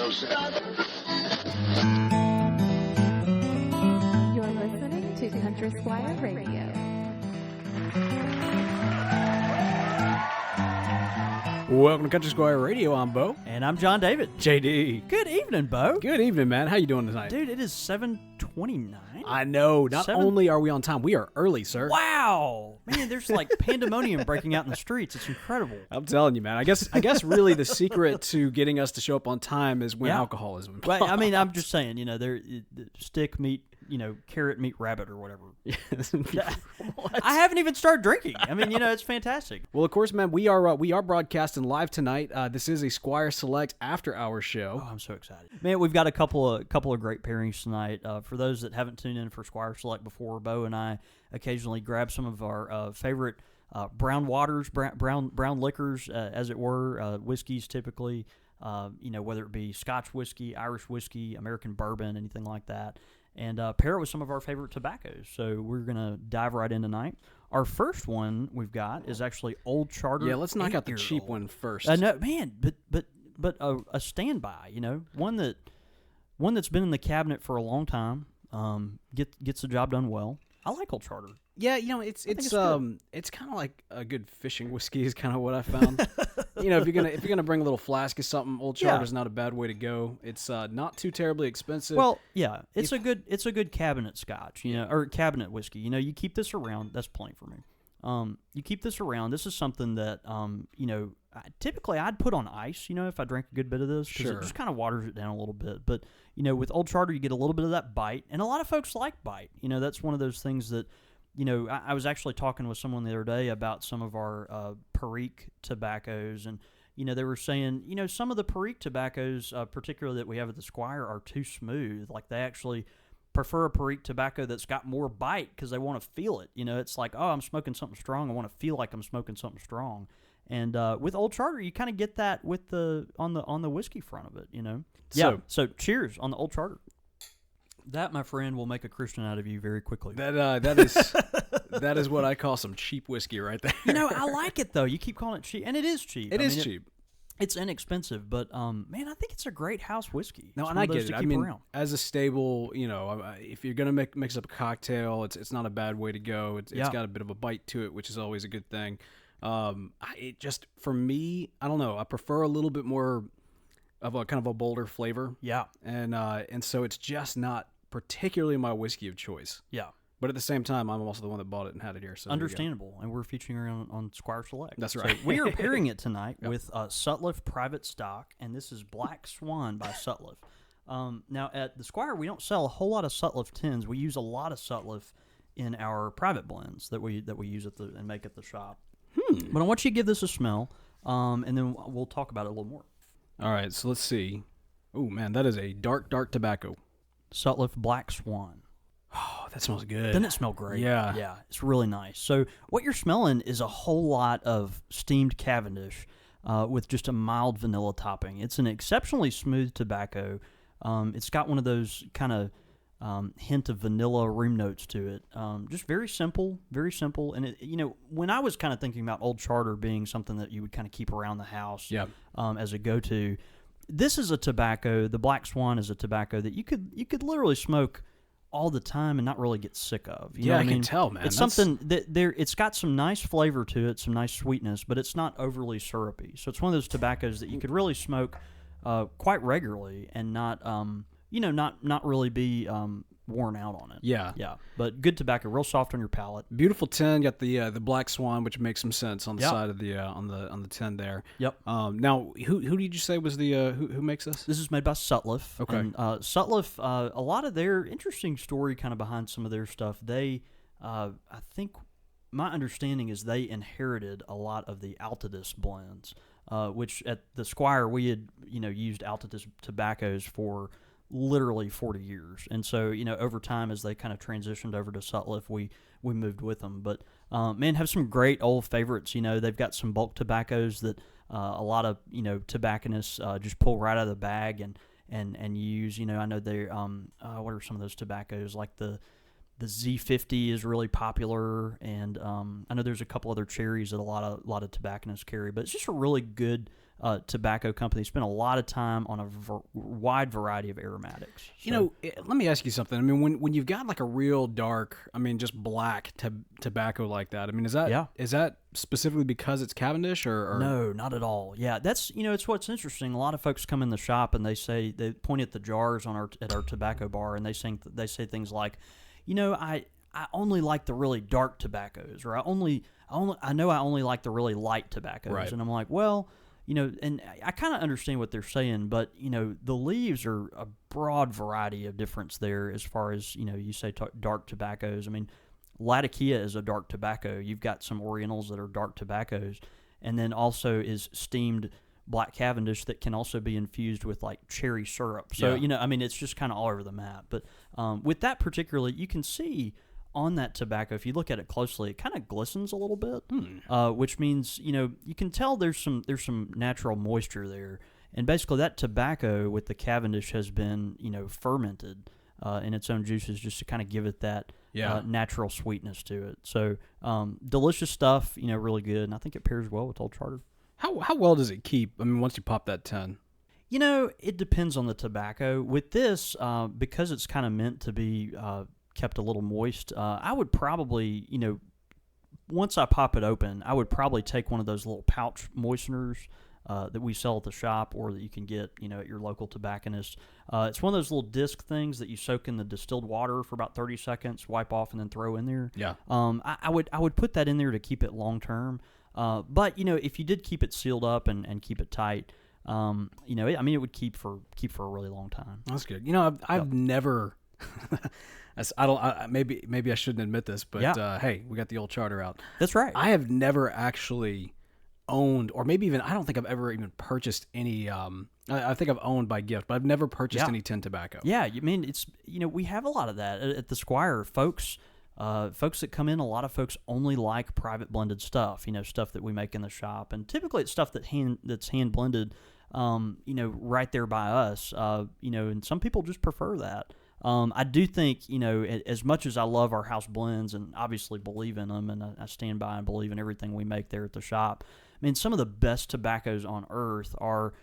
You're listening to Country Squire Radio. Welcome to Country Squire Radio. I'm Bo. And I'm John David. JD. Good evening, Bo. Good evening, man. How you doing tonight? Dude, it is 7:29. I know. Not only are we on time, we are early, sir. Wow. Man, there's like pandemonium breaking out in the streets. It's incredible. I'm telling you, man. I guess really the secret to getting us to show up on time is when alcohol is involved. Well, I mean, I'm just saying, there stick meat, carrot meat rabbit or whatever. I haven't even started drinking. I mean, it's fantastic. Well, of course, man, we are broadcasting live tonight. This is a Squire Select after-hours show. Oh, I'm so excited. Man, we've got a couple of great pairings tonight. For those that haven't tuned in for Squire Select before, Bo and I occasionally grab some of our favorite brown waters, brown liquors, as it were, whiskeys typically, whether it be Scotch whiskey, Irish whiskey, American bourbon, anything like that, and pair it with some of our favorite tobaccos. So we're going to dive right in tonight. Our first one we've got is actually Old Charter. Yeah, let's knock out the cheap one first. No, man, but a standby, one that's been in the cabinet for a long time, gets the job done well. I like Old Charter. Yeah, it's kind of like a good fishing whiskey is kind of what I found. If you're gonna bring a little flask of something, Old Charter's not a bad way to go. It's not too terribly expensive. Well, yeah, it's a good cabinet scotch, or cabinet whiskey. You keep this around. That's plenty for me. You keep this around. This is something that typically I'd put on ice. If I drank a good bit of this, because it just kind of waters it down a little bit. But with Old Charter, you get a little bit of that bite, and a lot of folks like bite. That's one of those things that. I was actually talking with someone the other day about some of our Perique tobaccos, and, they were saying, some of the Perique tobaccos, particularly that we have at the Squire, are too smooth. Like, they actually prefer a Perique tobacco that's got more bite because they want to feel it. It's like, oh, I'm smoking something strong. I want to feel like I'm smoking something strong. And with Old Charter, you kind of get that with on the whiskey front of it, Yeah, so cheers on the Old Charter. That, my friend, will make a Christian out of you very quickly. That is what I call some cheap whiskey right there. I like it, though. You keep calling it cheap, and it is cheap. It is cheap. It's inexpensive, but, man, I think it's a great house whiskey. No, and I get it. I mean, as a stable, if you're going to mix up a cocktail, it's not a bad way to go. It's got a bit of a bite to it, which is always a good thing. It just, for me, I don't know. I prefer a little bit more of a kind of a bolder flavor. Yeah. And so it's just not particularly my whiskey of choice. Yeah. But at the same time, I'm also the one that bought it and had it here. So understandable. And we're featuring her on Squire Select. That's right. So we are pairing it tonight with Sutliff Private Stock, and this is Black Swan by Sutliff. Now, at the Squire, we don't sell a whole lot of Sutliff tins. We use a lot of Sutliff in our private blends that we use and make at the shop. But I want you to give this a smell, and then we'll talk about it a little more. All right, so let's see. Oh, man, that is a dark tobacco. Sutliff Black Swan. Oh, that smells good. Doesn't it smell great? Yeah. Yeah, it's really nice. So what you're smelling is a whole lot of steamed Cavendish with just a mild vanilla topping. It's an exceptionally smooth tobacco. It's got one of those kind of hint of vanilla room notes to it. Just very simple. And, it, when I was kind of thinking about Old Charter being something that you would kind of keep around the house as a go-to, this is a tobacco. The Black Swan is a tobacco that you could literally smoke all the time and not really get sick of. You know what I mean? Can tell, man. It's something that it's got some nice flavor to it, some nice sweetness, but it's not overly syrupy. So it's one of those tobaccos that you could really smoke quite regularly and not really be worn out on it. Yeah. But good tobacco, real soft on your palate. Beautiful tin. Got the Black Swan, which makes some sense on the side of the on the tin there. Yep. Now, who did you say was the who makes this? This is made by Sutliff. Okay. And, Sutliff, a lot of their interesting story kind of behind some of their stuff. They, I think, my understanding is they inherited a lot of the Altadis blends, which at the Squire we had used Altadis tobaccos for literally 40 years. And so, over time as they kind of transitioned over to Sutliff, we moved with them. But, man, have some great old favorites. They've got some bulk tobaccos that a lot of, tobacconists just pull right out of the bag and use. I know they're, what are some of those tobaccos? Like the Z50 is really popular, and I know there's a couple other cherries that a lot of tobacconists carry, but it's just a really good tobacco company. They spend a lot of time on a wide variety of aromatics. So, let me ask you something. I mean, when you've got like a real dark, just black tobacco like that, I mean, is that specifically because it's Cavendish or? No, not at all. Yeah, that's it's what's interesting. A lot of folks come in the shop and they point at the jars at our tobacco bar and they say things like, I only like the really dark tobaccos, or I know I only like the really light tobaccos, right. And I'm like, well. And I kind of understand what they're saying, but, the leaves are a broad variety of difference there as far as, you say dark tobaccos. I mean, Latakia is a dark tobacco. You've got some Orientals that are dark tobaccos, and then also is steamed Black Cavendish that can also be infused with, like, cherry syrup. So, it's just kind of all over the map. But with that particularly, you can see on that tobacco, if you look at it closely, it kind of glistens a little bit, which means you can tell there's some natural moisture there, and basically that tobacco with the Cavendish has been fermented in its own juices just to kind of give it that natural sweetness to it. So delicious stuff, really good, and I think it pairs well with Old Charter. How well does it keep? I mean, once you pop that 10. It depends on the tobacco. With this, because it's kind of meant to be kept a little moist, I would probably, once I pop it open, I would probably take one of those little pouch moisteners that we sell at the shop or that you can get, at your local tobacconist. It's one of those little disc things that you soak in the distilled water for about 30 seconds, wipe off, and then throw in there. Yeah. I would put that in there to keep it long term. But, if you did keep it sealed up and keep it tight, it would keep for a really long time. That's good. I've never... maybe I shouldn't admit this, but hey, we got the Old Charter out. That's right. I have never actually owned, or maybe even I don't think I've ever even purchased any. I think I've owned by gift, but I've never purchased any tin tobacco. Yeah, it's we have a lot of that at the Squire. Folks that come in, a lot of folks only like private blended stuff. Stuff that we make in the shop, and typically it's stuff that's hand blended. Right there by us. And some people just prefer that. I do think, as much as I love our house blends and obviously believe in them, and I stand by and believe in everything we make there at the shop, I mean, some of the best tobaccos on earth are,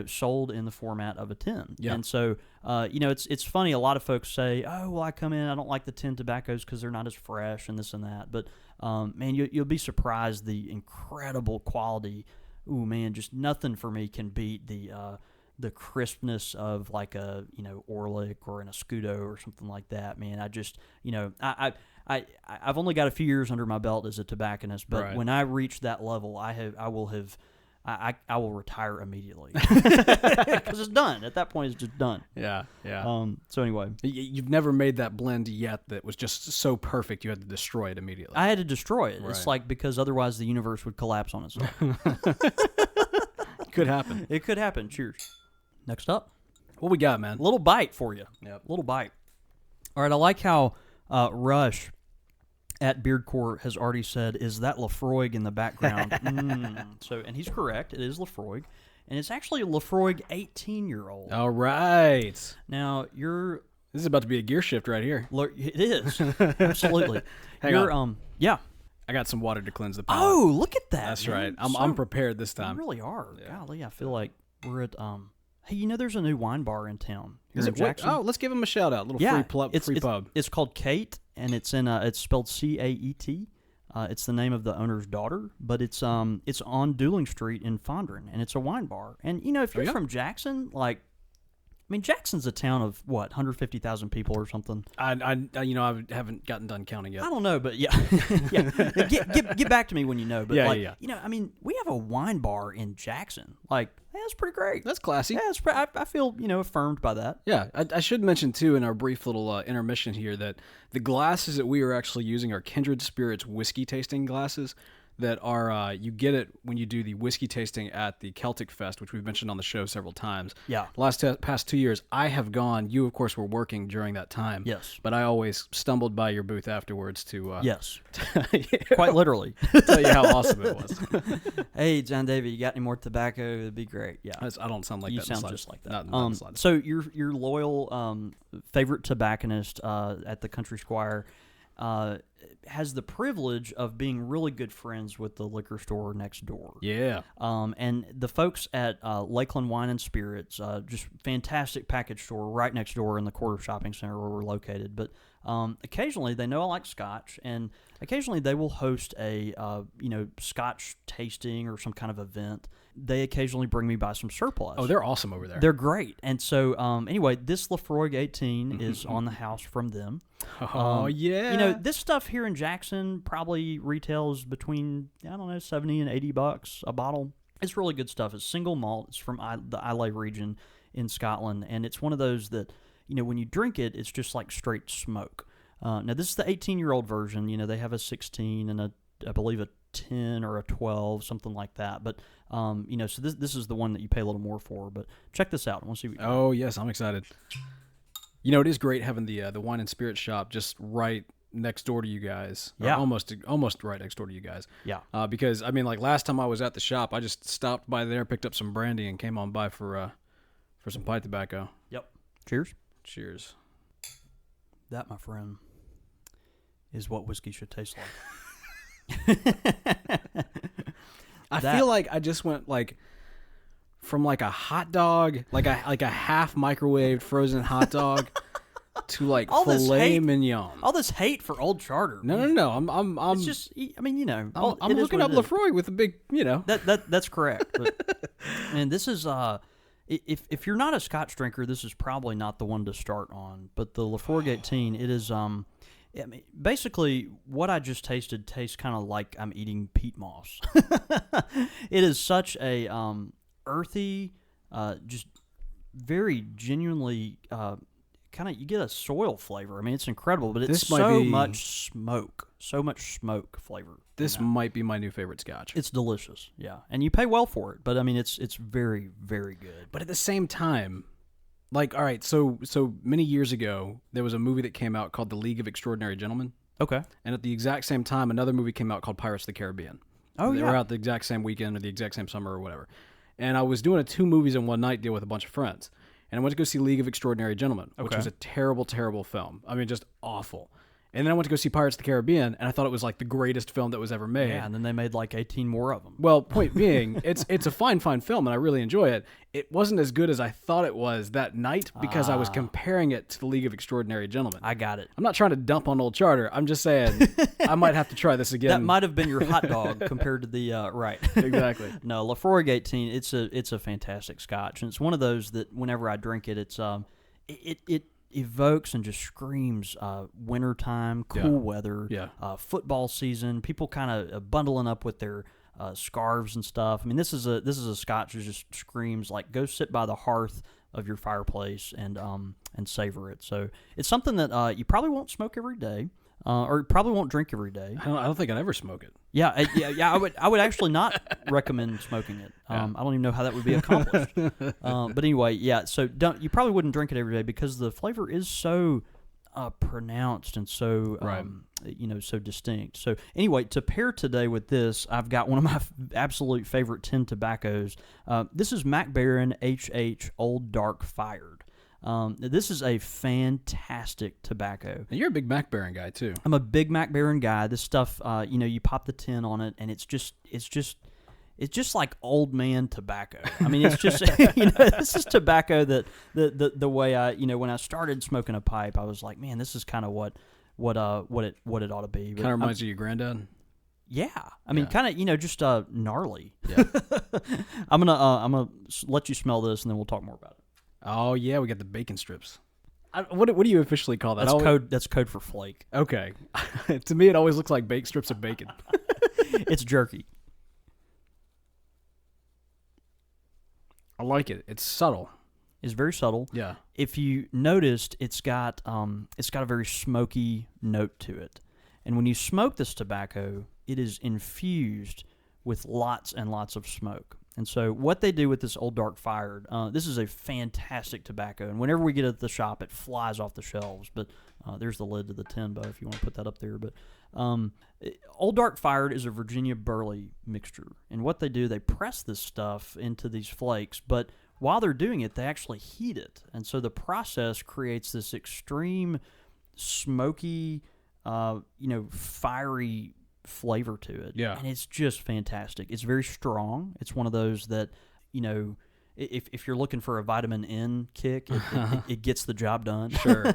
sold in the format of a tin. Yeah. And so, it's funny. A lot of folks say, oh, well, I come in, I don't like the tin tobaccos because they're not as fresh and this and that. But, man, you'll be surprised the incredible quality. Ooh, man, just nothing for me can beat the crispness of like a Orlick or an Escudo or something like that, man. I just I've only got a few years under my belt as a tobacconist, but right. When I reach that level, I will retire immediately because it's done. At that point, it's just done. Yeah. So anyway, you've never made that blend yet that was just so perfect you had to destroy it immediately. I had to destroy it. Right. It's like because otherwise the universe would collapse on itself. Could happen. It could happen. Cheers. Next up. What we got, man? Little bite for you. Yep. Little bite. All right, I like how Rush at Beardcore has already said, is that Laphroaig in the background? And he's correct. It is Laphroaig. And it's actually a Laphroaig 18-year-old. All right. Now, This is about to be a gear shift right here. It is. Absolutely. Hang on. Yeah. I got some water to cleanse the palate. Oh, look at that. That's man. right. I'm prepared this time. You really are. Yeah. Golly, I feel like we're at hey, there's a new wine bar in town. Is it Jackson? Oh, let's give him a shout out. Free pub. It's called Kate, and it's it's spelled Caet. It's the name of the owner's daughter, but it's on Dooling Street in Fondren, and it's a wine bar. And if you're from Jackson, Jackson's a town of what, 150,000 people or something. I haven't gotten done counting yet. I don't know, but yeah, Get back to me when you know. But yeah. We have a wine bar in Jackson. That's pretty great. That's classy. Yeah, I feel affirmed by that. Yeah, I should mention too in our brief little intermission here that the glasses that we are actually using are Kindred Spirits whiskey tasting glasses. That are you get it when you do the whiskey tasting at the Celtic Fest, which we've mentioned on the show several times. Yeah. Past 2 years, I have gone. You, of course, were working during that time. Yes. But I always stumbled by your booth afterwards to. Yes. Quite literally. Tell you how awesome it was. Hey, John David, you got any more tobacco? It'd be great. Yeah. I don't sound like you that. You sound just like that. Not so your loyal favorite tobacconist at the Country Squire. has the privilege of being really good friends with the liquor store next door. Yeah. And the folks at Lakeland Wine and Spirits, just fantastic package store right next door in the Quarter Shopping Center where we're located. But occasionally they know I like Scotch, and occasionally they will host a Scotch tasting or some kind of event. They occasionally bring me by some surplus. Oh, they're awesome over there. They're great. And so, anyway, this Laphroaig 18 is on the house from them. Oh, yeah. This stuff here in Jackson probably retails between, $70 and $80 a bottle. It's really good stuff. It's single malt. It's from the Islay region in Scotland. And it's one of those that, when you drink it, it's just like straight smoke. Now, this is the 18-year-old version. They have a 16 and I believe a 10 or a 12, something like that. But, so this is the one that you pay a little more for. But check this out. I want to see what you Oh, yes, I'm excited. It is great having the wine and spirit shop just right next door to you guys. Yeah. Almost right next door to you guys. Yeah. Because, last time I was at the shop, I just stopped by there, picked up some brandy, and came on by for some pipe tobacco. Yep. Cheers. Cheers. That, my friend, is what whiskey should taste like. I feel like I just went from a hot dog, like a half microwaved frozen hot dog to all filet mignon. All this hate for Old Charter. No. I'm it's just, I'm hooking up Laphroaig with a big, That's correct. But, and this is if you're not a Scotch drinker, this is probably not the one to start on. But the Laphroaig 18, it is basically what I just tasted tastes kind of like I'm eating peat moss. It is such a earthy, just very genuinely kind of, you get a soil flavor. It's incredible, but it's much smoke flavor. This might be my new favorite Scotch. It's delicious, yeah, and you pay well for it. But it's very, very good. But at the same time, all right, so many years ago, there was a movie that came out called The League of Extraordinary Gentlemen. Okay. And at the exact same time, another movie came out called Pirates of the Caribbean. Oh, they yeah. were out the exact same weekend or the exact same summer or whatever. And I was doing a 2 movies in one night deal with a bunch of friends. And I went to go see League of Extraordinary Gentlemen, which was a terrible, terrible film. Just awful. And then I went to go see Pirates of the Caribbean, and I thought it was the greatest film that was ever made. Yeah, and then they made 18 more of them. Well, point being, it's a fine film, and I really enjoy it. It wasn't as good as I thought it was that night because I was comparing it to the League of Extraordinary Gentlemen. I got it. I'm not trying to dump on Old Charter. I'm just saying I might have to try this again. That might have been your hot dog compared to the right. Exactly. No, Laphroaig 18. It's a fantastic Scotch, and it's one of those that whenever I drink it, it evokes and just screams wintertime, cool weather, football season, people kind of bundling up with their scarves and stuff. This is a Scotch that just screams go sit by the hearth of your fireplace and savor it. So it's something that you probably won't smoke every day. Or probably won't drink every day. I don't think I'd ever smoke it. Yeah. I would actually not recommend smoking it. I don't even know how that would be accomplished. But anyway, yeah. So you probably wouldn't drink it every day because the flavor is so pronounced and so so distinct. So anyway, to pair today with this, I've got one of my absolute favorite tin tobaccos. This is Baren HH Old Dark Fired. This is a fantastic tobacco. And you're a big Baren guy too. I'm a big Baren guy. This stuff, you pop the tin on it, and it's just like old man tobacco. It's just this is tobacco that the way I when I started smoking a pipe, I was like, man, this is kind of what it ought to be. Kind of reminds you of your granddad. Yeah, kind of just gnarly. Yeah. I'm gonna let you smell this, and then we'll talk more about it. Oh yeah, we got the bacon strips. What do you officially call that? That's code for flake. Okay. To me, it always looks like baked strips of bacon. It's jerky. I like it. It's subtle. It's very subtle. Yeah. If you noticed, it's got a very smoky note to it, and when you smoke this tobacco, it is infused with lots and lots of smoke. And so what they do with this Old Dark Fired, this is a fantastic tobacco. And whenever we get it at the shop, it flies off the shelves. But there's the lid to the tin, Bo, if you want to put that up there. But Old Dark Fired is a Virginia burley mixture. And what they do, they press this stuff into these flakes. But while they're doing it, they actually heat it. And so the process creates this extreme smoky, fiery flavor to it. Yeah. And it's just fantastic. It's very strong. It's one of those that, if you're looking for a vitamin N kick, it gets the job done. Sure.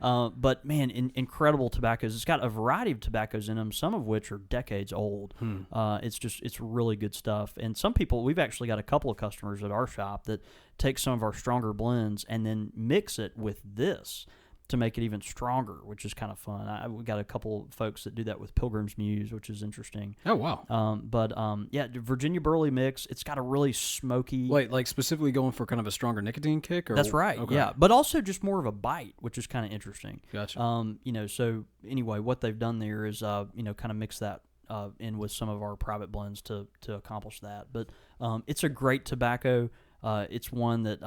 But man, incredible tobaccos. It's got a variety of tobaccos in them, some of which are decades old. It's really good stuff. And some people, we've actually got a couple of customers at our shop that take some of our stronger blends and then mix it with this to make it even stronger, which is kind of fun. We got a couple folks that do that with Pilgrim's Muse, which is interesting. Oh, wow. The Virginia Burley mix, it's got a really smoky... Wait, like specifically going for kind of a stronger nicotine kick? Or? That's right, Okay. yeah. But also just more of a bite, which is kind of interesting. Gotcha. So anyway, what they've done there is, kind of mix that in with some of our private blends to accomplish that. But it's a great tobacco. It's one that...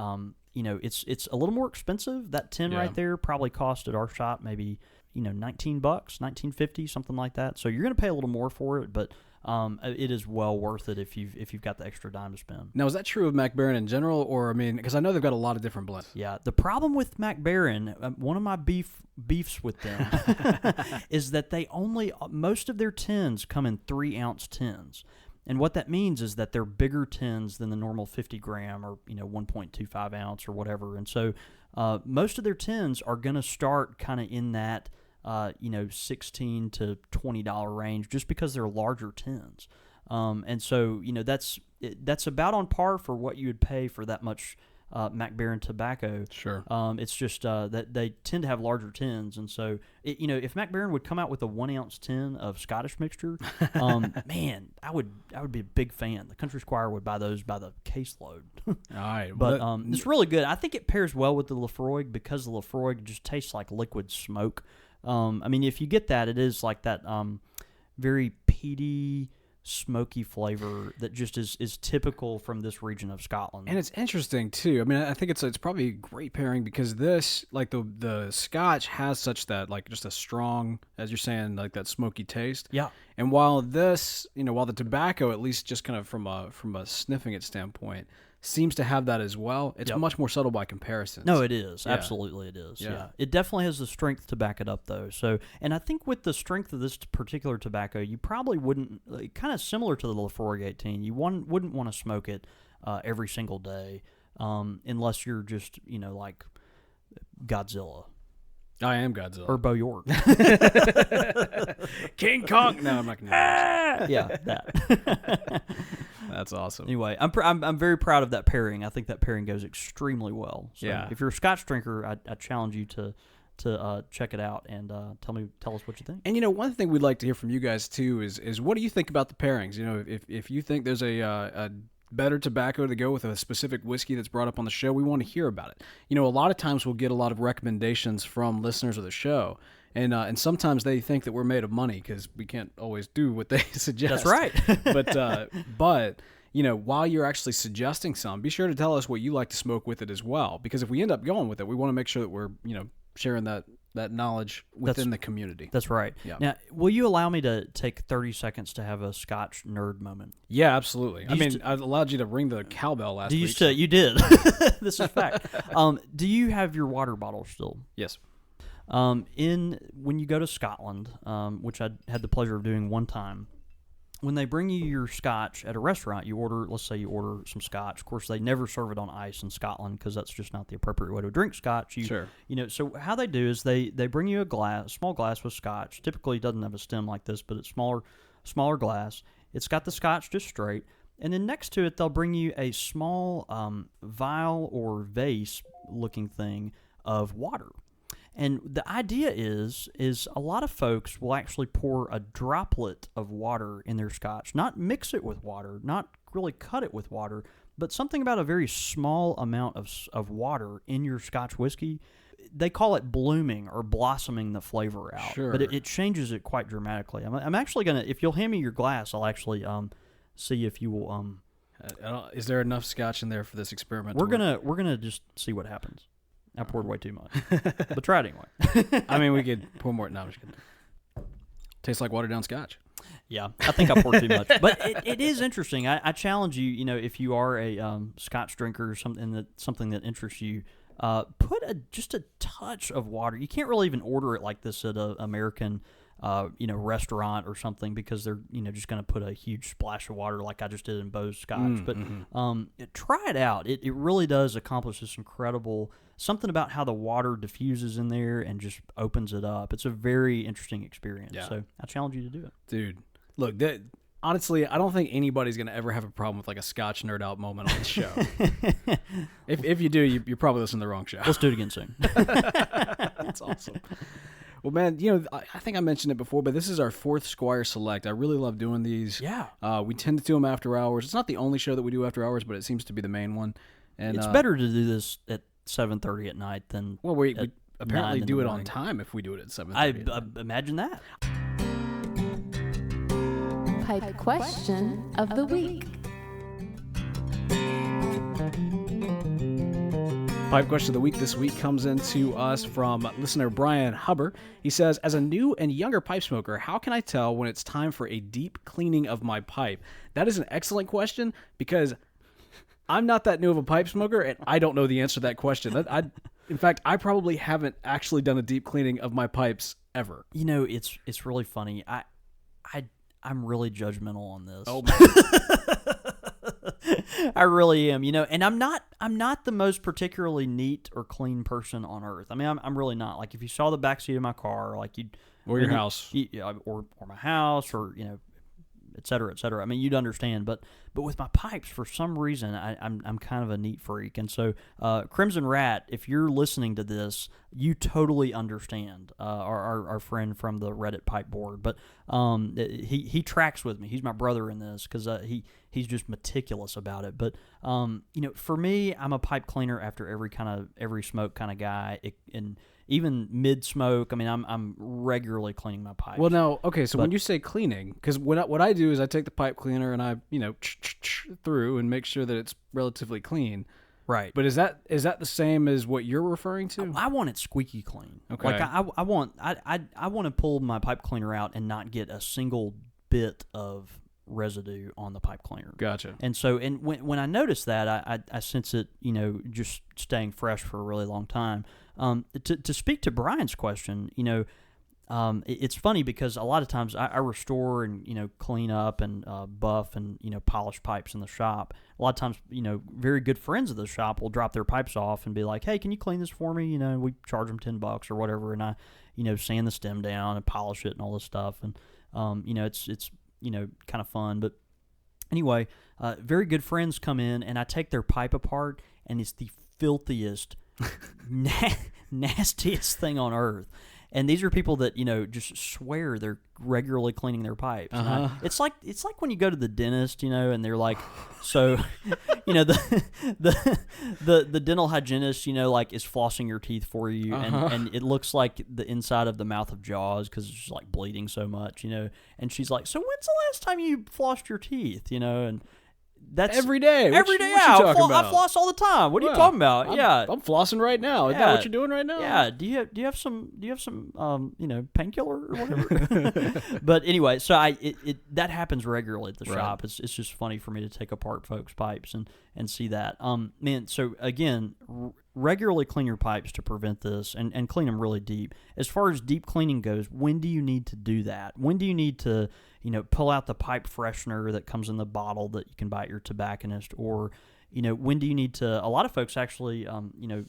it's a little more expensive. That tin right there probably cost at our shop maybe, $19, $19.50, something like that. So you're going to pay a little more for it, but it is well worth it if you've got the extra dime to spend. Now, is that true of Mac Baren in general, or because I know they've got a lot of different blends? Yeah, the problem with Mac Baren, one of my beefs with them is that they most of their tins come in 3-ounce tins. And what that means is that they're bigger tins than the normal 50 gram or 1.25 ounce or whatever. And so most of their tins are going to start kind of in that $16 to $20 range just because they're larger tins. And so that's about on par for what you would pay for that much Mac Baren tobacco. Sure. It's just that they tend to have larger tins, and so if Mac Baren would come out with a 1-ounce tin of Scottish mixture, man, I would be a big fan. The Country Squire would buy those by the caseload. All right, but it's really good. I think it pairs well with the Laphroaig because the Laphroaig just tastes like liquid smoke. If you get that, it is like that very peaty, smoky flavor that just is typical from this region of Scotland. And it's interesting too. I think it's probably a great pairing because this, like the Scotch has such that like just a strong, as you're saying, like that smoky taste. Yeah. And while this, while the tobacco, at least just kind of from a sniffing it standpoint, seems to have that as well, it's much more subtle by comparison. No, it is. Yeah. Absolutely it is. Yeah. It definitely has the strength to back it up, though. So, and I think with the strength of this particular tobacco, you probably wouldn't, kind of similar to the Laphroaig 18, you wouldn't want to smoke it every single day unless you're just, like Godzilla. I am Godzilla. Or Bo York. King Kong. No, I'm not going to. Yeah, that. That's awesome. Anyway, I'm very proud of that pairing. I think that pairing goes extremely well. So yeah. If you're a Scotch drinker, I challenge you to check it out and tell us what you think. And one thing we'd like to hear from you guys too is what do you think about the pairings? If you think there's a better tobacco to go with a specific whiskey that's brought up on the show, we want to hear about it. A lot of times we'll get a lot of recommendations from listeners of the show. And sometimes they think that we're made of money because we can't always do what they suggest. That's right. But while you're actually suggesting some, be sure to tell us what you like to smoke with it as well. Because if we end up going with it, we want to make sure that we're sharing that knowledge within the community. That's right. Yeah. Now, will you allow me to take 30 seconds to have a Scotch nerd moment? Yeah, absolutely. I allowed you to ring the cowbell last week. You did. This is fact. Do you have your water bottle still? Yes. When you go to Scotland, which I had the pleasure of doing one time, when they bring you your Scotch at a restaurant, let's say you order some Scotch. Of course, they never serve it on ice in Scotland because that's just not the appropriate way to drink Scotch. Sure. So how they do is they bring you a small glass with Scotch. Typically, it doesn't have a stem like this, but it's smaller glass. It's got the Scotch just straight. And then next to it, they'll bring you a small vial or vase-looking thing of water. And the idea is a lot of folks will actually pour a droplet of water in their Scotch, not mix it with water, not really cut it with water, but something about a very small amount of water in your Scotch whiskey. They call it blooming or blossoming the flavor out, sure. But it changes it quite dramatically. I'm actually going to, if you'll hand me your glass, I'll actually see if you will. Is there enough Scotch in there for this experiment? We're gonna just see what happens. I poured way too much, but try it anyway. We could pour more. No, I'm just kidding. Tastes like watered down Scotch. Yeah, I think I poured too much, but it is interesting. I challenge you. If you are a Scotch drinker or something that interests you, put just a touch of water. You can't really even order it like this at a American restaurant or something, because they're just going to put a huge splash of water like I just did in Bo's Scotch. But try it out. It really does accomplish this incredible something about how the water diffuses in there and just opens it up. It's a very interesting experience. Yeah. So I challenge you to do it, dude. Look, honestly, I don't think anybody's going to ever have a problem with like a Scotch nerd out moment on the show. if you do, you're probably listening to the wrong show. Let's do it again soon. That's awesome. Well, man, I think I mentioned it before, but this is our 4th Squire Select. I really love doing these. Yeah. We tend to do them after hours. It's not the only show that we do after hours, but it seems to be the main one. And it's better to do this at 7:30 at night than we apparently do it on time if we do it at 7:30. I imagine that. Pipe question of the week. Pipe question of the week this week comes into us from listener Brian Huber. He says, as a new and younger pipe smoker, how can I tell when it's time for a deep cleaning of my pipe? That is an excellent question, because I'm not that new of a pipe smoker, and I don't know the answer to that question. In fact, I probably haven't actually done a deep cleaning of my pipes ever. It's really funny. I'm really judgmental on this. Oh, man. I really am, and I'm not the most particularly neat or clean person on earth. I mean, I'm really not. Like, if you saw the backseat of my car, like or your house, or my house, or et cetera, et cetera. I mean, you'd understand. But with my pipes, for some reason, I'm kind of a neat freak. And so, Crimson Rat, if you're listening to this, you totally understand. Our friend from the Reddit pipe board, but he tracks with me. He's my brother in this, because he's just meticulous about it. But for me, I'm a pipe cleaner after every smoke kind of guy. And even mid-smoke, I mean, I'm regularly cleaning my pipes. Well, now, okay, so when you say cleaning, because what I do is I take the pipe cleaner and I, through and make sure that it's relatively clean. Right. But is that the same as what you're referring to? I want it squeaky clean. Okay. Like, I want to pull my pipe cleaner out and not get a single bit of residue on the pipe cleaner. Gotcha. And so, when I notice that, I sense it, just staying fresh for a really long time. To speak to Brian's question, it's funny because a lot of times I restore and clean up and buff and polish pipes in the shop. A lot of times, very good friends of the shop will drop their pipes off and be like, "Hey, can you clean this for me?" We charge them $10 or whatever, and I sand the stem down and polish it and all this stuff, and it's kind of fun. But anyway, very good friends come in and I take their pipe apart, and it's the filthiest, nastiest thing on earth. And these are people that just swear they're regularly cleaning their pipes. Uh-huh. It's like when you go to the dentist, and they're like, so, the dental hygienist, like is flossing your teeth for you, and it looks like the inside of the mouth of Jaws because it's just like bleeding so much, and she's like, so when's the last time you flossed your teeth, and. That's every day. Every day. I floss all the time. What are you talking about? I'm flossing right now. Is that what you're doing right now? Yeah. Do you have some painkiller or whatever? But anyway, so that happens regularly at the shop. It's just funny for me to take apart folks' pipes and see that. Man, so again, regularly clean your pipes to prevent this and clean them really deep. As far as deep cleaning goes, when do you need to do that? When do you need to pull out the pipe freshener that comes in the bottle that you can buy at your tobacconist, or, when do you need to, a lot of folks actually,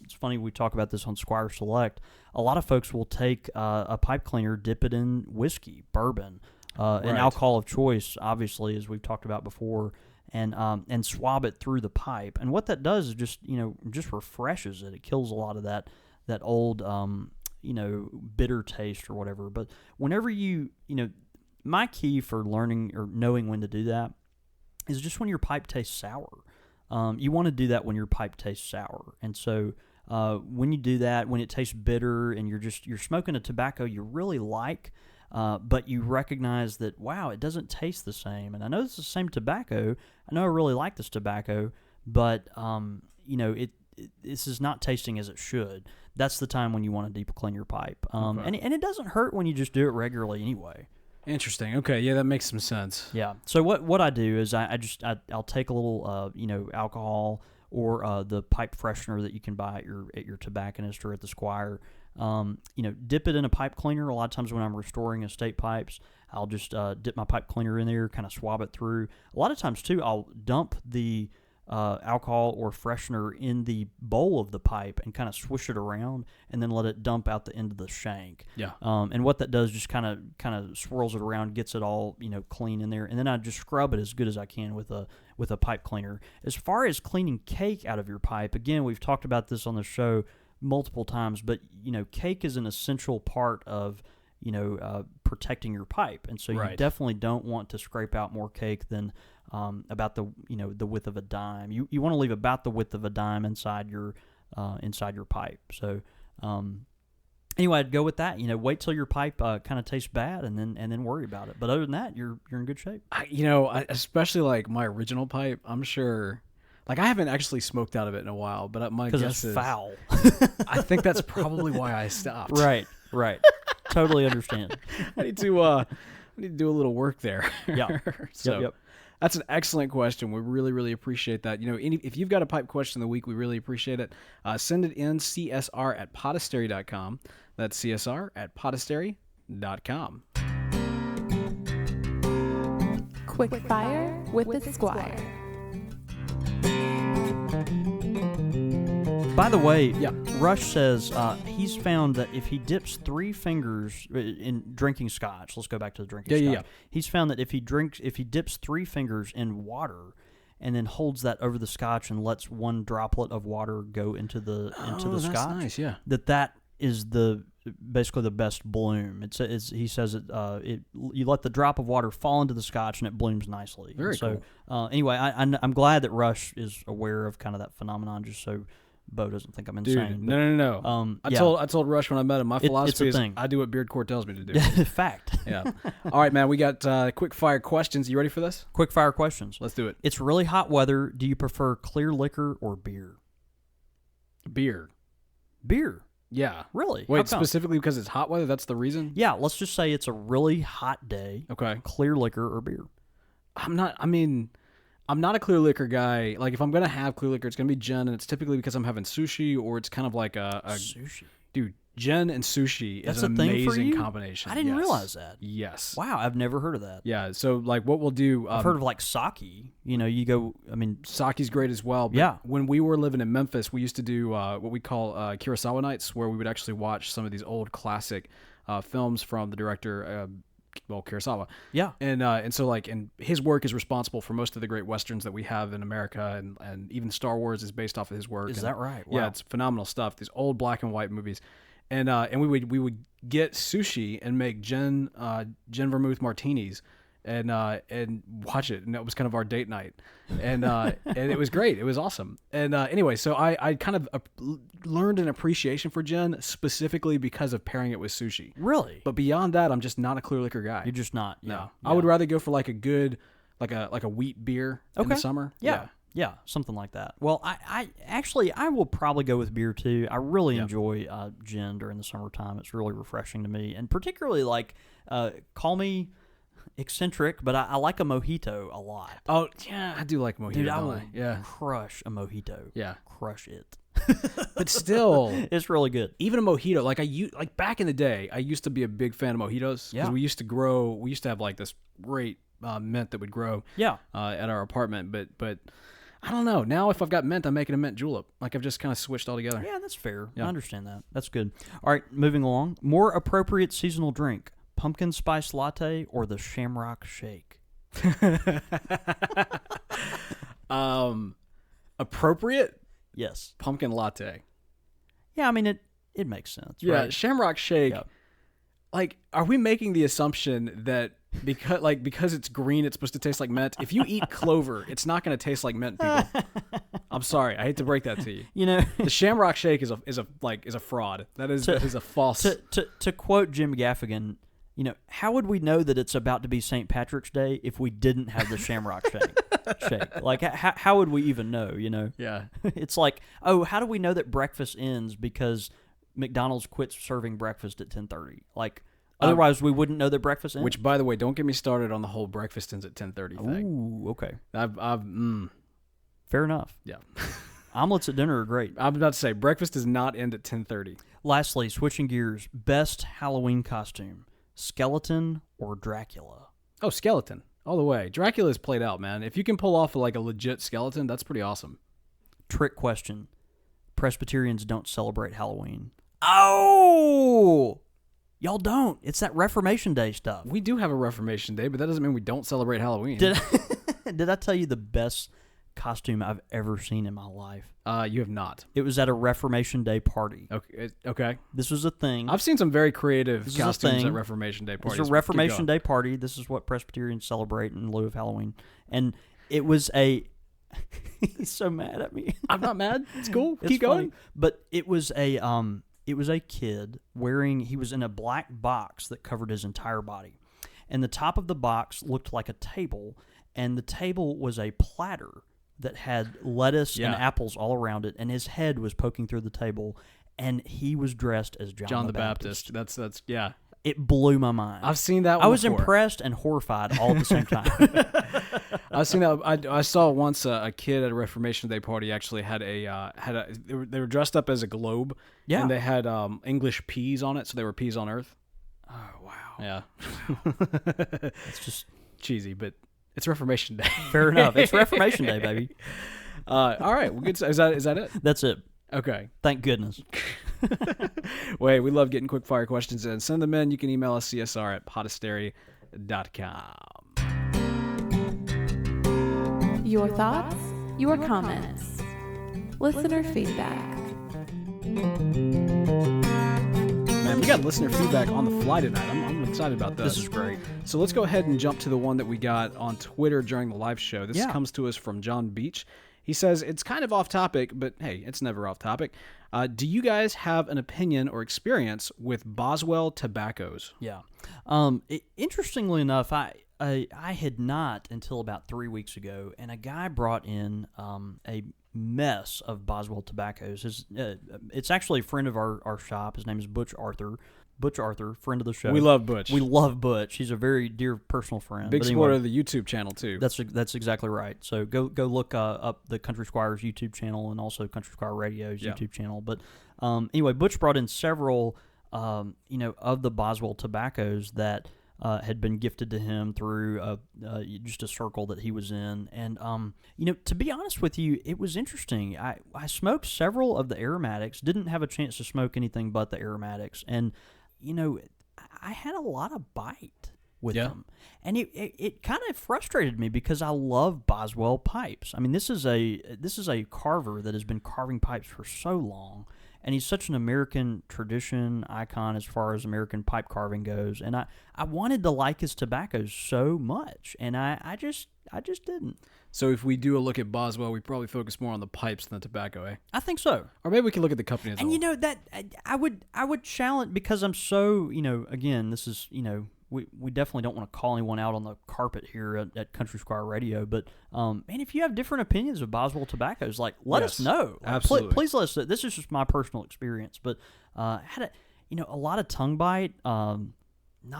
it's funny, we talk about this on Squire Select, a lot of folks will take a pipe cleaner, dip it in whiskey, bourbon, an alcohol of choice, obviously, as we've talked about before, and swab it through the pipe. And what that does is just refreshes it. It kills a lot of that old, bitter taste or whatever. But whenever my key for learning or knowing when to do that is just when your pipe tastes sour. You want to do that when your pipe tastes sour. And so when you do that, when it tastes bitter and you're smoking a tobacco you really like, but you recognize that, wow, it doesn't taste the same. And I know it's the same tobacco. I know I really like this tobacco, but this is not tasting as it should. That's the time when you want to deep clean your pipe. And it doesn't hurt when you just do it regularly anyway. Interesting. Okay, yeah, that makes some sense. Yeah. So what I do is I'll take a little alcohol or the pipe freshener that you can buy at your tobacconist or at the Squire. Dip it in a pipe cleaner. A lot of times when I'm restoring estate pipes, I'll just dip my pipe cleaner in there, kind of swab it through. A lot of times, too, I'll dump the alcohol or freshener in the bowl of the pipe and kind of swish it around and then let it dump out the end of the shank. Yeah. And what that does, just kind of swirls it around, gets it all clean in there, and then I just scrub it as good as I can with a pipe cleaner. As far as cleaning cake out of your pipe, again, we've talked about this on the show multiple times, but cake is an essential part of protecting your pipe, and so you definitely don't want to scrape out more cake than about the width of a dime. You want to leave about the width of a dime inside your pipe. So anyway, I'd go with that. Wait till your pipe kind of tastes bad, and then worry about it. But other than that, you're in good shape. Especially like my original pipe, I'm sure. Like, I haven't actually smoked out of it in a while, but my guess is foul. I think that's probably why I stopped. Right. Totally understand. I need to do a little work there. Yeah. So yep. That's an excellent question. We really, really appreciate that. If you've got a pipe question of the week, we really appreciate it. Send it in, csr@podastery.com. That's csr@podastery.com. Quick fire with the Squire. By the way, Rush says he's found that if he dips 3 fingers in drinking scotch, let's go back to the drinking scotch. Yeah. He's found that if he dips 3 fingers in water and then holds that over the scotch and lets one droplet of water go into the scotch, nice, yeah. that is basically the best bloom. He says you let the drop of water fall into the scotch and it blooms nicely. Very cool. Anyway, I'm glad that Rush is aware of kind of that phenomenon, just so Bo doesn't think I'm insane. Dude, no. I told Rush when I met him, my philosophy is I do what Beard Court tells me to do. Fact. Yeah. All right, man. We got quick fire questions. You ready for this? Quick fire questions. Let's do it. It's really hot weather. Do you prefer clear liquor or beer? Beer. Yeah. Really? Wait, specifically because it's hot weather? That's the reason? Yeah. Let's just say it's a really hot day. Okay. Clear liquor or beer? I'm not a clear liquor guy. Like, if I'm going to have clear liquor, it's going to be gin, and it's typically because I'm having sushi, or it's kind of like a sushi. Dude, gin and sushi That's is an a thing for amazing you? combination. I didn't realize that. Yes. Wow, I've never heard of that. Yeah, so, like, what we'll do... I've heard of, like, sake. You go... Sake's great as well. But yeah. When we were living in Memphis, we used to do what we call Kurosawa nights, where we would actually watch some of these old classic films from the director... Kurosawa. Yeah. And so, like, and his work is responsible for most of the great westerns that we have in America, and even Star Wars is based off of his work. Is that right? Wow. Yeah, it's phenomenal stuff. These old black and white movies. And we would get sushi and make gin vermouth martinis and watch it, and that was kind of our date night, and it was great. It was awesome. And anyway, so I kind of learned an appreciation for gin specifically because of pairing it with sushi. Really? But beyond that, I'm just not a clear liquor guy. You're just not. No, Yeah. I would rather go for like a good like a wheat beer in the summer. Yeah, something like that. Well, I will probably go with beer too. I really enjoy gin during the summertime. It's really refreshing to me, and particularly like call me eccentric, but I like a mojito a lot. Oh yeah, I do like mojito. Dude, I will crush a mojito. Yeah, crush it. But still, it's really good. Even a mojito, like back in the day, I used to be a big fan of mojitos because we used to have like this great mint that would grow at our apartment, but I don't know. Now if I've got mint, I'm making a mint julep. Like, I've just kind of switched altogether. Yeah, that's fair. Yeah. I understand that. That's good. All right, moving along. More appropriate seasonal drink: pumpkin spice latte or the shamrock shake? Appropriate? Yes. Pumpkin latte. Yeah, I mean it makes sense. Yeah, right? Shamrock shake. Yeah. Like, are we making the assumption that because it's green, it's supposed to taste like mint? If you eat clover, it's not going to taste like mint, people. I'm sorry, I hate to break that to you. The Shamrock shake is a fraud. That is a false. To quote Jim Gaffigan, how would we know that it's about to be St. Patrick's Day if we didn't have the Shamrock shake? Like, how would we even know? Yeah. It's like, oh, how do we know that breakfast ends because McDonald's quits serving breakfast at 10:30? Like, otherwise we wouldn't know that breakfast ends. Which, by the way, don't get me started on the whole breakfast ends at 10:30 thing. Ooh, okay. Fair enough. Yeah. Omelets at dinner are great. I'm about to say, breakfast does not end at 10:30. Lastly, switching gears, best Halloween costume, skeleton or Dracula? Oh, skeleton. All the way. Dracula's played out, man. If you can pull off like a legit skeleton, that's pretty awesome. Trick question. Presbyterians don't celebrate Halloween. Oh! Y'all don't. It's that Reformation Day stuff. We do have a Reformation Day, but that doesn't mean we don't celebrate Halloween. Did I tell you the best costume I've ever seen in my life? You have not. It was at a Reformation Day party. Okay. This was a thing. I've seen some very creative costumes at Reformation Day parties. It's a Reformation Day party. This is what Presbyterians celebrate in lieu of Halloween. And it was a... He's so mad at me. I'm not mad. It's cool. It's Keep going. Funny. But it was a kid he was in a black box that covered his entire body. And the top of the box looked like a table, and the table was a platter that had lettuce and apples all around it, and his head was poking through the table, and he was dressed as John the Baptist. That's yeah. It blew my mind. I've seen that one I was before. Impressed and horrified all at the same time. I've seen that. I saw once a kid at a Reformation Day party actually had they were dressed up as a globe. Yeah. And they had English peas on it, so they were peas on earth. Oh, wow. Yeah. It's just cheesy, but it's Reformation Day. Fair enough. It's Reformation Day, baby. All right. Well, good. Is that it? That's it. Okay. Thank goodness. Wait, we love getting quick fire questions in. Send them in. You can email us csr@podastery.com. Your thoughts, your comments, listener feedback. Man, we got listener feedback on the fly tonight. I'm excited about this. This is great. So let's go ahead and jump to the one that we got on Twitter during the live show. This comes to us from John Beach. He says, it's kind of off topic, but hey, it's never off topic. Do you guys have an opinion or experience with Boswell tobaccos? Yeah. Interestingly enough, I had not until about 3 weeks ago, and a guy brought in a mess of Boswell tobaccos. It's actually a friend of our shop. His name is Butch Arthur. Butch Arthur, friend of the show. We love Butch. We love Butch. He's a very dear personal friend. Big supporter of the YouTube channel, too. That's exactly right. So go look up the Country Squire's YouTube channel and also Country Squire Radio's YouTube channel. But anyway, Butch brought in several, of the Boswell tobaccos that had been gifted to him through just a circle that he was in. And, to be honest with you, it was interesting. I smoked several of the aromatics, didn't have a chance to smoke anything but the aromatics. And, I had a lot of bite with them. And it kind of frustrated me because I love Boswell pipes. I mean, this is a carver that has been carving pipes for so long. And he's such an American tradition icon as far as American pipe carving goes. And I wanted to like his tobaccos so much, and I just didn't. So if we do a look at Boswell, we probably focus more on the pipes than the tobacco, eh? I think so. Or maybe we can look at the company as a whole. And that I would challenge, because I'm so, again, this is, we definitely don't want to call anyone out on the carpet here at Country Squire Radio, but man, if you have different opinions of Boswell tobaccos, let us know. Absolutely. Please let us know. This is just my personal experience, but had a lot of tongue bite, not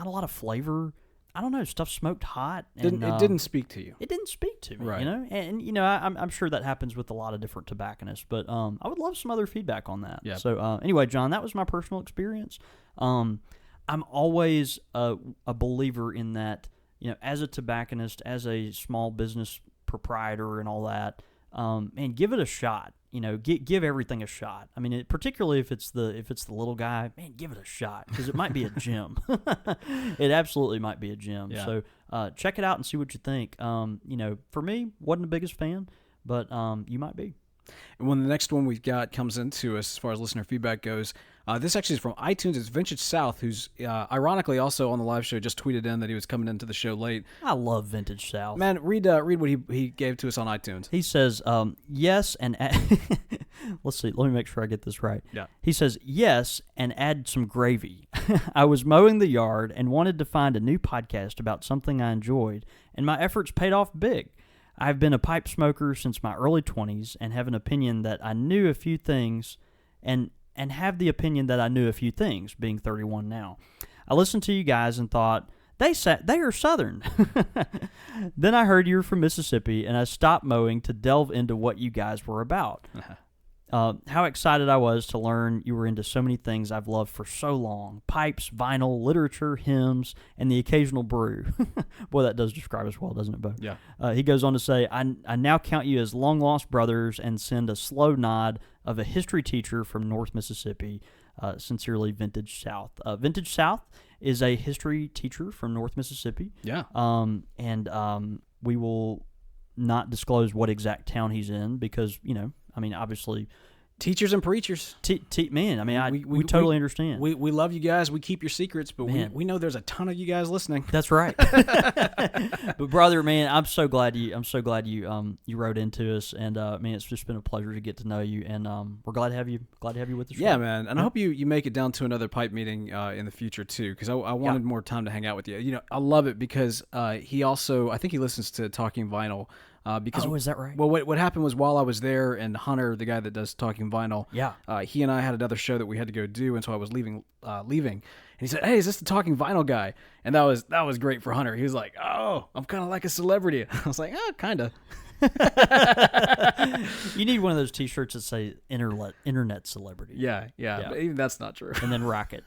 a lot of flavor. I don't know, stuff smoked hot. And, it didn't speak to you. It didn't speak to me, right. And I'm sure that happens with a lot of different tobacconists, but I would love some other feedback on that. Yeah. So anyway, John, that was my personal experience. I'm always a believer in that, as a tobacconist, as a small business proprietor and all that, man, give it a shot. Give everything a shot. I mean, particularly if it's the little guy, man, give it a shot, because it might be a gem. It absolutely might be a gem. Yeah. So check it out and see what you think. For me, wasn't the biggest fan, but you might be. And when the next one we've got comes into us, as far as listener feedback goes, this actually is from iTunes. It's Vintage South, who's ironically also on the live show, just tweeted in that he was coming into the show late. I love Vintage South. Man, read what he gave to us on iTunes. He says, yes, and let's see, let me make sure I get this right. Yeah. He says, yes, and add some gravy. I was mowing the yard and wanted to find a new podcast about something I enjoyed, and my efforts paid off big. I've been a pipe smoker since my early 20s and have an opinion that I knew a few things, and have the opinion that I knew a few things, being 31 now. I listened to you guys and thought, they are Southern. Then I heard you were from Mississippi, and I stopped mowing to delve into what you guys were about. How excited I was to learn you were into so many things I've loved for so long. Pipes, vinyl, literature, hymns, and the occasional brew. Boy, that does describe us well, doesn't it, Bo? Yeah. He goes on to say, I now count you as long-lost brothers and send a slow nod of a history teacher from North Mississippi. Sincerely, Vintage South. Vintage South is a history teacher from North Mississippi. Yeah. And we will not disclose what exact town he's in because, obviously... Teachers and preachers. Man, we totally understand. We love you guys. We keep your secrets, but we know there's a ton of you guys listening. That's right. But brother, man, I'm so glad you wrote into us, and man, it's just been a pleasure to get to know you, and we're glad to have you with the show. Yeah, man, and I hope you make it down to another pipe meeting in the future too, because I wanted more time to hang out with you. I love it because he also, I think he listens to Talking Vinyl. Because, is that right? Well, what happened was while I was there, and Hunter, the guy that does Talking Vinyl, he and I had another show that we had to go do, and so I was leaving, and he said, "Hey, is this the Talking Vinyl guy?" And that was great for Hunter. He was like, "Oh, I'm kind of like a celebrity." I was like, "Oh, kind of." You need one of those T-shirts that say "Internet celebrity." Yeah. But even that's not true. And then rocket.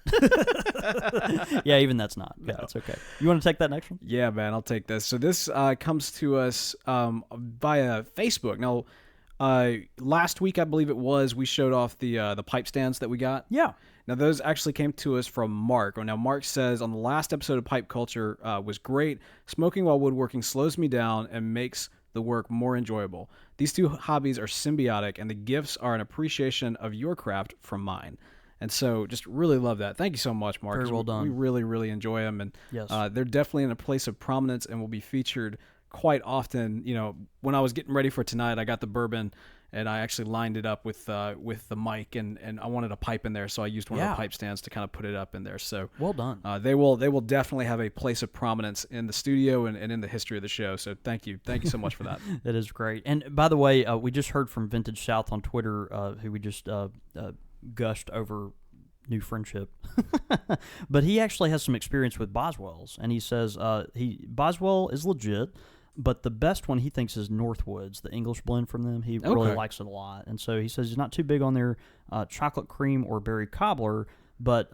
Yeah, even that's not. Yeah, that's okay. You want to take that next one? Yeah, man, I'll take this. So this comes to us via Facebook. Now, last week I believe it was, we showed off the pipe stands that we got. Yeah. Now, those actually came to us from Mark. Now, Mark says, on the last episode of Pipe Culture was great. Smoking while woodworking slows me down and makes the work more enjoyable. These two hobbies are symbiotic, and the gifts are an appreciation of your craft from mine. And so just really love that. Thank you so much, Mark. Very well done. We really, really enjoy them. And yes. They're definitely in a place of prominence and will be featured quite often. When I was getting ready for tonight, I got the bourbon, and I actually lined it up with the mic, and I wanted a pipe in there, so I used one of the pipe stands to kind of put it up in there. So well done. They will definitely have a place of prominence in the studio and in the history of the show. So thank you so much for that. That is great. And by the way, we just heard from Vintage South on Twitter, who we just gushed over new friendship. But he actually has some experience with Boswell's, and he says Boswell is legit. But the best one he thinks is Northwoods, the English blend from them. He really likes it a lot. And so he says he's not too big on their chocolate cream or berry cobbler, but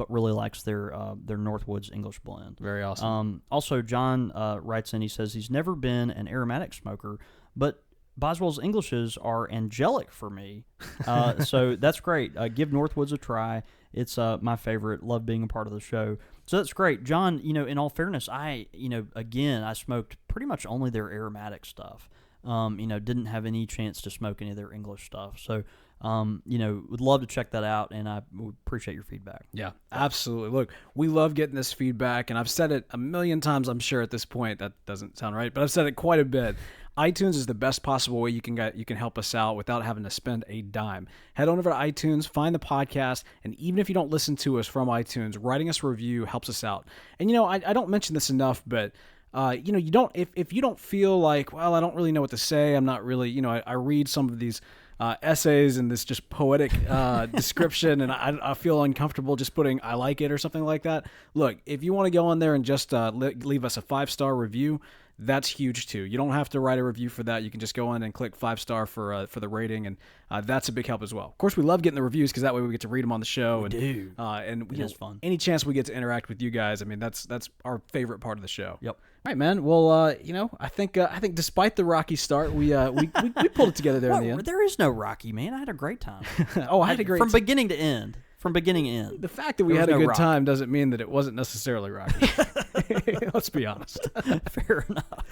really likes their Northwoods English blend. Very awesome. Also, John writes in, he says he's never been an aromatic smoker, but Boswell's Englishes are angelic for me. So that's great. Give Northwoods a try. It's my favorite. Love being a part of the show. So that's great. John, in all fairness, I smoked pretty much only their aromatic stuff. Didn't have any chance to smoke any of their English stuff. So, would love to check that out, and I would appreciate your feedback. Yeah, absolutely. Look, we love getting this feedback, and I've said it a million times, I'm sure, at this point. That doesn't sound right, but I've said it quite a bit. iTunes is the best possible way you can help us out without having to spend a dime. Head on over to iTunes, find the podcast, and even if you don't listen to us from iTunes, writing us a review helps us out. And I don't mention this enough, but you don't if you don't feel like, well, I don't really know what to say, I'm not really, I read some of these essays and this just poetic description, and I feel uncomfortable just putting I like it or something like that. Look, if you want to go on there and just leave us a 5-star review, that's huge too. You don't have to write a review for that. You can just go in and click 5-star for the rating, and that's a big help as well. Of course, we love getting the reviews because that way we get to read them on the show. And it is fun. Any chance we get to interact with you guys, that's our favorite part of the show. Yep. All right, man. Well, I think despite the rocky start, we pulled it together there in the end. There is no rocky, man. I had a great time. I had a great from beginning to end. From beginning to end. The fact that we had a good time doesn't mean that it wasn't necessarily rocky. Let's be honest. Fair enough.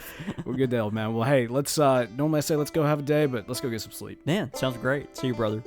Well, good deal, man. Well, hey, let's normally I say let's go have a day, but let's go get some sleep. Man, sounds great. See you, brother.